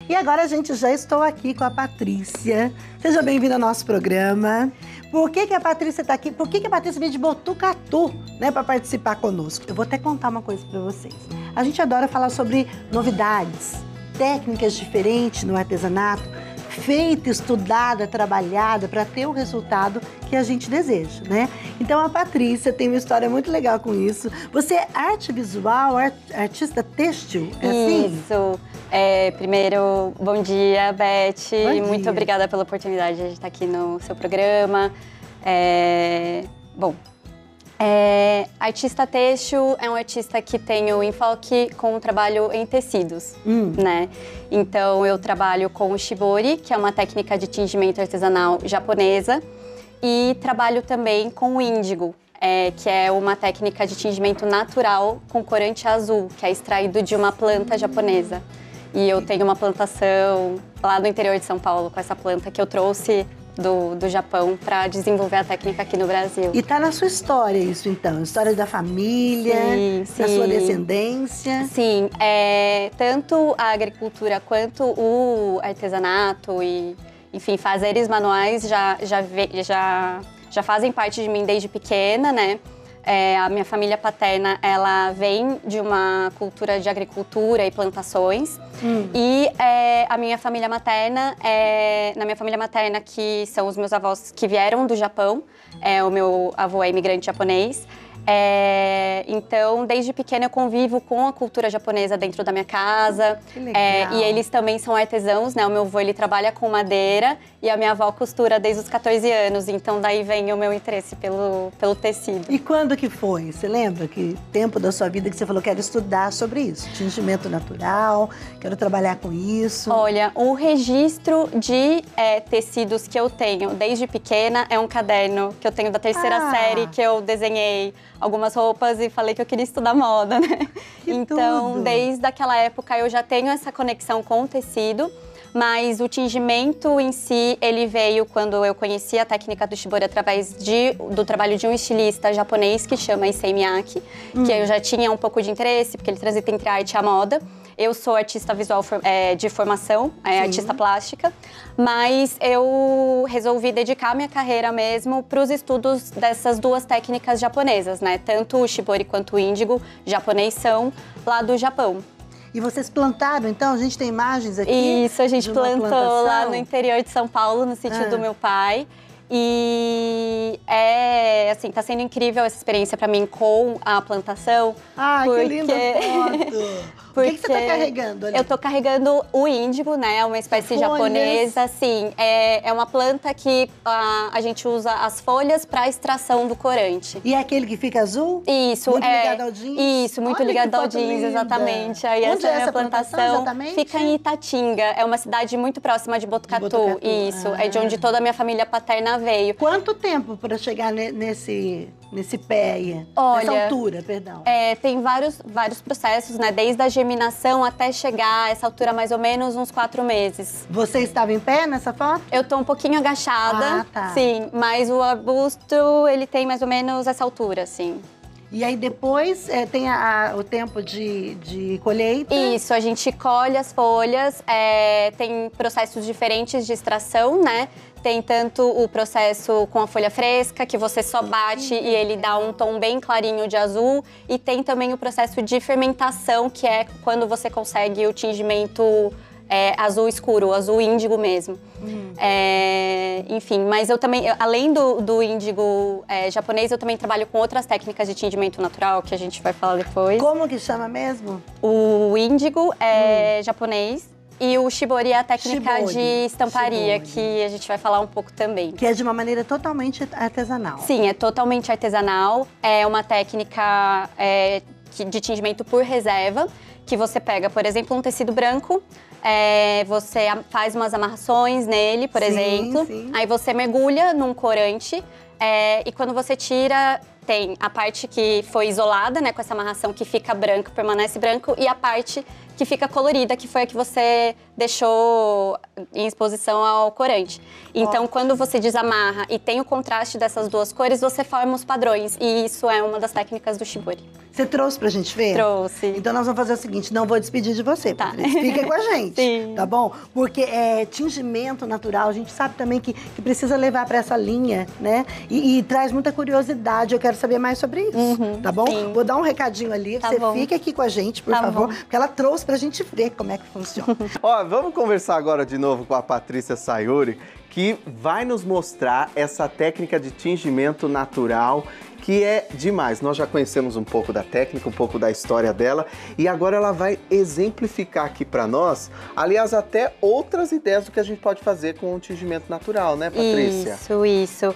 E agora, gente, já estou aqui com a Patrícia. Seja bem-vinda ao nosso programa. Por que a Patrícia está aqui? Por que a Patrícia veio de Botucatu, né, para participar conosco? Eu vou até contar uma coisa para vocês. A gente adora falar sobre novidades, técnicas diferentes no artesanato, feita, estudada, trabalhada para ter o resultado que a gente deseja, né? Então a Patrícia tem uma história muito legal com isso. Você é arte visual, artista têxtil, é assim? Isso. Primeiro, bom dia, Beth. Bom dia. Muito obrigada pela oportunidade de estar aqui no seu programa. Artista têxtil é um artista que tem o enfoque com o trabalho em tecidos, né? Então, eu trabalho com o shibori, que é uma técnica de tingimento artesanal japonesa, e trabalho também com o índigo, que é uma técnica de tingimento natural com corante azul, que é extraído de uma planta japonesa. E eu tenho uma plantação lá no interior de São Paulo com essa planta que eu trouxe do Japão para desenvolver a técnica aqui no Brasil. E tá na sua história isso, então? História da família, sim, da sua descendência? Sim, tanto a agricultura quanto o artesanato e, enfim, fazeres manuais já fazem parte de mim desde pequena, né? A minha família paterna, ela vem de uma cultura de agricultura e plantações. E a minha família materna, na minha família materna, que são os meus avós que vieram do Japão, o meu avô é imigrante japonês. Então, desde pequena eu convivo com a cultura japonesa dentro da minha casa. Que legal. E eles também são artesãos, né? O meu avô, ele trabalha com madeira e a minha avó costura desde os 14 anos. Então, daí vem o meu interesse pelo tecido. E quando que foi? Você lembra que tempo da sua vida que você falou, quero estudar sobre isso? Tingimento natural, quero trabalhar com isso. Olha, o registro de tecidos que eu tenho desde pequena é um caderno que eu tenho da terceira série, que eu desenhei algumas roupas e falei que eu queria estudar moda, né? Então, tudo. desde aquela época eu já tenho essa conexão com o tecido, mas o tingimento em si, ele veio quando eu conheci a técnica do shibori através do trabalho de um estilista japonês que chama Issei Miyake, que eu já tinha um pouco de interesse, porque ele transita entre a arte e a moda. Eu sou artista visual de formação, artista plástica, mas eu resolvi dedicar minha carreira mesmo para os estudos dessas duas técnicas japonesas, né? Tanto o shibori quanto o índigo japonês são lá do Japão. E vocês plantaram, então? A gente tem imagens aqui? Isso, a gente plantou lá no interior de São Paulo, no sítio do meu pai. E assim, tá sendo incrível essa experiência pra mim com a plantação. Que linda foto! O que você tá carregando ali? Eu tô carregando o índigo, né? Uma espécie japonesa, sim. É uma planta que a gente usa as folhas pra extração do corante. E é aquele que fica azul? Isso. Muito ligado ao jeans? Isso, muito ligado ao jeans, exatamente. Aí Onde essa é a minha plantação. Exatamente? Fica em Itatinga. É uma cidade muito próxima de Botucatu. Isso, é de onde toda a minha família paterna veio. Quanto tempo para chegar nesse pé aí? Olha, nessa altura, perdão. Tem vários processos, né? Desde a germinação até chegar a essa altura, mais ou menos uns 4 meses. Você estava em pé nessa foto? Eu tô um pouquinho agachada, sim. Mas o arbusto, ele tem mais ou menos essa altura, assim. E aí depois tem o tempo de colheita? Isso, a gente colhe as folhas, tem processos diferentes de extração, né? Tem tanto o processo com a folha fresca, que você só bate e ele dá um tom bem clarinho de azul. E tem também o processo de fermentação, que é quando você consegue o tingimento azul escuro, azul índigo mesmo. Enfim, mas eu também, além do índigo japonês, eu também trabalho com outras técnicas de tingimento natural, que a gente vai falar depois. Como que chama mesmo? O índigo é japonês. E o shibori é a técnica de estamparia, que a gente vai falar um pouco também. Que é de uma maneira totalmente artesanal. Sim, é totalmente artesanal. É uma técnica de tingimento por reserva, que você pega, por exemplo, um tecido branco, você faz umas amarrações nele, por exemplo. Sim. Aí você mergulha num corante e quando você tira, tem a parte que foi isolada, né, com essa amarração que fica branca, permanece branco, e a parte que fica colorida, que foi a que você deixou em exposição ao corante. Então, quando você desamarra e tem o contraste dessas duas cores, você forma os padrões. E isso é uma das técnicas do shibori. Você trouxe pra gente ver? Trouxe. Então nós vamos fazer o seguinte, não vou despedir de você, Tá. Patrícia. Fica com a gente, Sim. tá bom? Porque tingimento natural, a gente sabe também que precisa levar pra essa linha, né? E traz muita curiosidade, eu quero saber mais sobre isso, tá bom? sim. Vou dar um recadinho ali, Tá você bom. fica aqui com a gente, por Tá favor, bom. porque ela trouxe pra gente ver como é que funciona. Ó, vamos conversar agora de novo com a Patrícia Sayuri, que vai nos mostrar essa técnica de tingimento natural, que é demais. Nós já conhecemos um pouco da técnica, um pouco da história dela, e agora ela vai exemplificar aqui para nós, aliás, até outras ideias do que a gente pode fazer com o tingimento natural, né, Patrícia? Isso.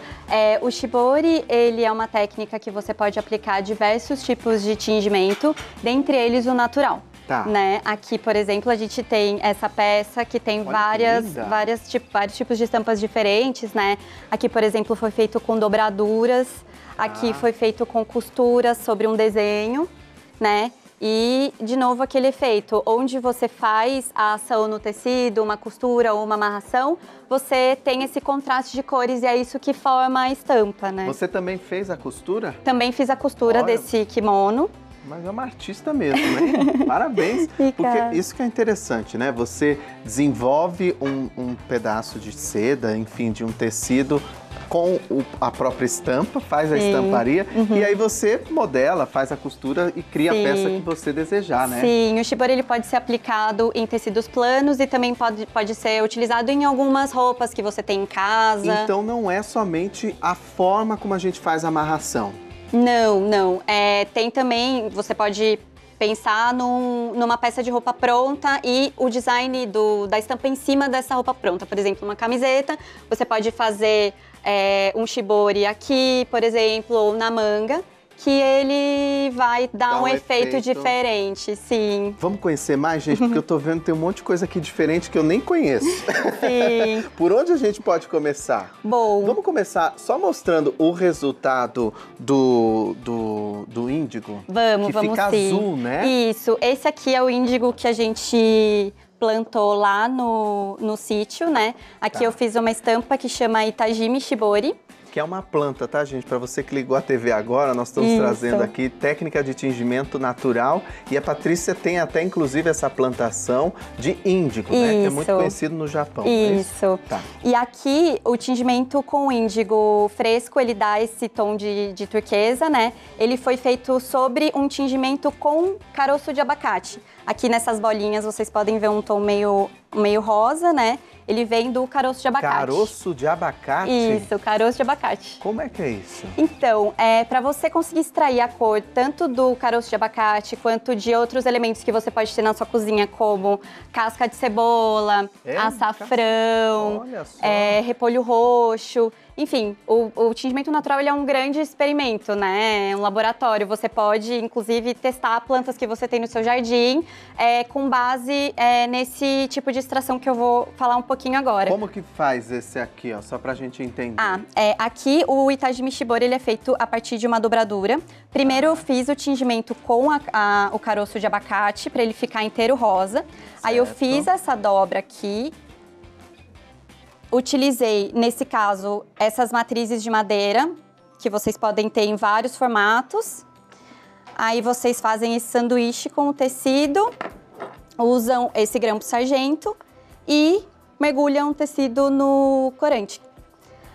O shibori, ele é uma técnica que você pode aplicar a diversos tipos de tingimento, dentre eles o natural. Tá. Né? Aqui, por exemplo, a gente tem essa peça que tem Olha que vários tipos de estampas diferentes, né? Aqui, por exemplo, foi feito com dobraduras. Aqui foi feito com costuras sobre um desenho, né? E, de novo, aquele efeito, onde você faz a ação no tecido, uma costura ou uma amarração, você tem esse contraste de cores e é isso que forma a estampa, né? Você também fez a costura? Também fiz a costura Olha. desse kimono. Mas é uma artista mesmo, né? Parabéns. Porque isso que é interessante, né? Você desenvolve um pedaço de seda, enfim, de um tecido com a própria estampa, faz a estamparia e aí você modela, faz a costura e cria a peça que você desejar, né? Sim, o shibori ele pode ser aplicado em tecidos planos e também pode ser utilizado em algumas roupas que você tem em casa. Então não é somente a forma como a gente faz a amarração. Não. Tem também, você pode pensar numa peça de roupa pronta e o design da estampa em cima dessa roupa pronta. Por exemplo, uma camiseta, você pode fazer um shibori aqui, por exemplo, ou na manga, que ele vai dar um efeito diferente, sim. Vamos conhecer mais, gente? Porque eu tô vendo que tem um monte de coisa aqui diferente que eu nem conheço. Sim. Por onde a gente pode começar? Bom. Vamos começar só mostrando o resultado do índigo? Vamos fica sim. azul, né? Isso. Esse aqui é o índigo que a gente plantou lá no sítio, né? Aqui eu fiz uma estampa que chama Itajimi Shibori. Que é uma planta, tá, gente? Para você que ligou a TV agora, nós estamos trazendo aqui técnica de tingimento natural. E a Patrícia tem até, inclusive, essa plantação de índigo, né? Que é muito conhecido no Japão. Isso. Tá. E aqui, o tingimento com índigo fresco, ele dá esse tom de turquesa, né? Ele foi feito sobre um tingimento com caroço de abacate. Aqui nessas bolinhas, vocês podem ver um tom meio rosa, né? Ele vem do caroço de abacate. Caroço de abacate? Isso, caroço de abacate. Como é que é isso? Então, para você conseguir extrair a cor tanto do caroço de abacate quanto de outros elementos que você pode ter na sua cozinha, como casca de cebola, açafrão, Olha só. repolho roxo. Enfim, o tingimento natural ele é um grande experimento, né? É um laboratório. Você pode, inclusive, testar plantas que você tem no seu jardim com base nesse tipo de extração que eu vou falar um pouquinho agora. Como que faz esse aqui, ó? Só pra gente entender. Aqui o Itajimi Shibori ele é feito a partir de uma dobradura. Primeiro eu fiz o tingimento com o caroço de abacate para ele ficar inteiro rosa. Certo. Aí eu fiz essa dobra aqui. Utilizei, nesse caso, essas matrizes de madeira, que vocês podem ter em vários formatos. Aí vocês fazem esse sanduíche com o tecido, usam esse grampo sargento e mergulham o tecido no corante.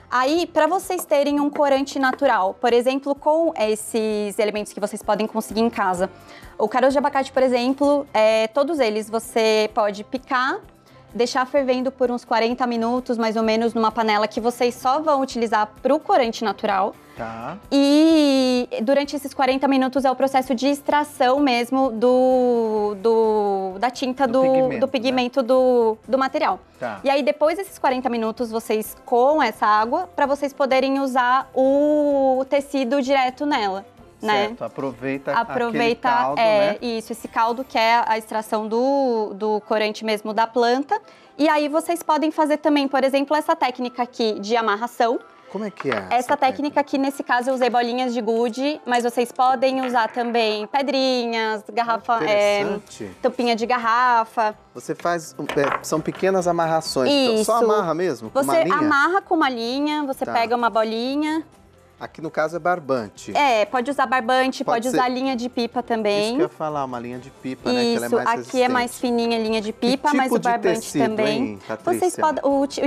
Aí, para vocês terem um corante natural, por exemplo, com esses elementos que vocês podem conseguir em casa. O caroço de abacate, por exemplo, todos eles você pode picar, deixar fervendo por uns 40 minutos, mais ou menos, numa panela que vocês só vão utilizar para o corante natural. Tá. E durante esses 40 minutos é o processo de extração mesmo da tinta do pigmento, né? do material. Tá. E aí, depois desses 40 minutos, vocês coam essa água para vocês poderem usar o tecido direto nela. Certo, né? Aproveita aquele caldo, né? Isso, esse caldo que é a extração do corante mesmo da planta. E aí vocês podem fazer também, por exemplo, essa técnica aqui de amarração. Como é que é? Essa técnica aqui, nesse caso, eu usei bolinhas de gude, mas vocês podem usar também pedrinhas, garrafa, tampinha de garrafa. Você faz, são pequenas amarrações, Isso. Só amarra mesmo, com uma Você linha? amarra com uma linha, você pega uma bolinha. Aqui no caso é barbante. Pode usar barbante, pode usar linha de pipa também. Isso que eu ia falar, uma linha de pipa, né? Que ela é Isso, mais aqui resistente. é mais fininha a linha de pipa, Que mas tipo o de barbante tecido, também. hein, Patrícia? Vocês podem,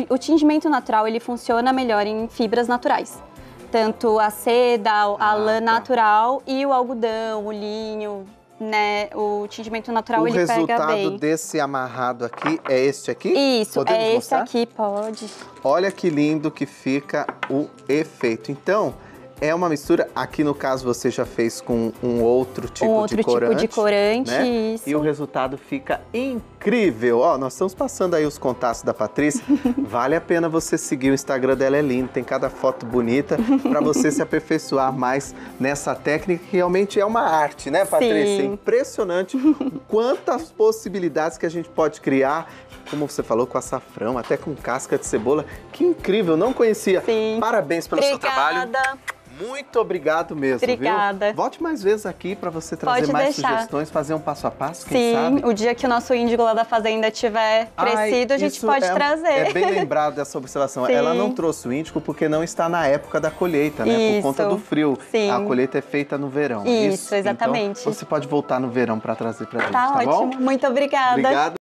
o tingimento natural, ele funciona melhor em fibras naturais. Tanto a seda, a lã natural e o algodão, o linho, né? O tingimento natural, ele pega bem. O resultado desse amarrado aqui é este aqui? Isso, Podemos esse mostrar? aqui, pode. Olha que lindo que fica o efeito. Então, é uma mistura, aqui no caso você já fez com um outro tipo de corante, né? Isso. E o resultado fica incrível. Ó, nós estamos passando aí os contatos da Patrícia. Vale a pena você seguir o Instagram dela, é lindo, tem cada foto bonita para você se aperfeiçoar mais nessa técnica que realmente é uma arte, né, Patrícia? Sim. Impressionante quantas possibilidades que a gente pode criar. Como você falou, com açafrão, até com casca de cebola. Que incrível, não conhecia. Sim. Parabéns pelo seu trabalho. Obrigada. Muito obrigado mesmo, Obrigada. viu? Volte mais vezes aqui para você trazer Pode mais deixar. sugestões, fazer um passo a passo, quem sabe? Sim, o dia que o nosso índigo lá da fazenda tiver crescido, a gente isso pode trazer. É bem lembrado dessa observação. Sim. Ela não trouxe o índico porque não está na época da colheita, né? Por conta do frio. Sim. A colheita é feita no verão. Isso, exatamente. Então, você pode voltar no verão para trazer para gente, Tá tá bom? ótimo. Muito obrigada. Obrigado.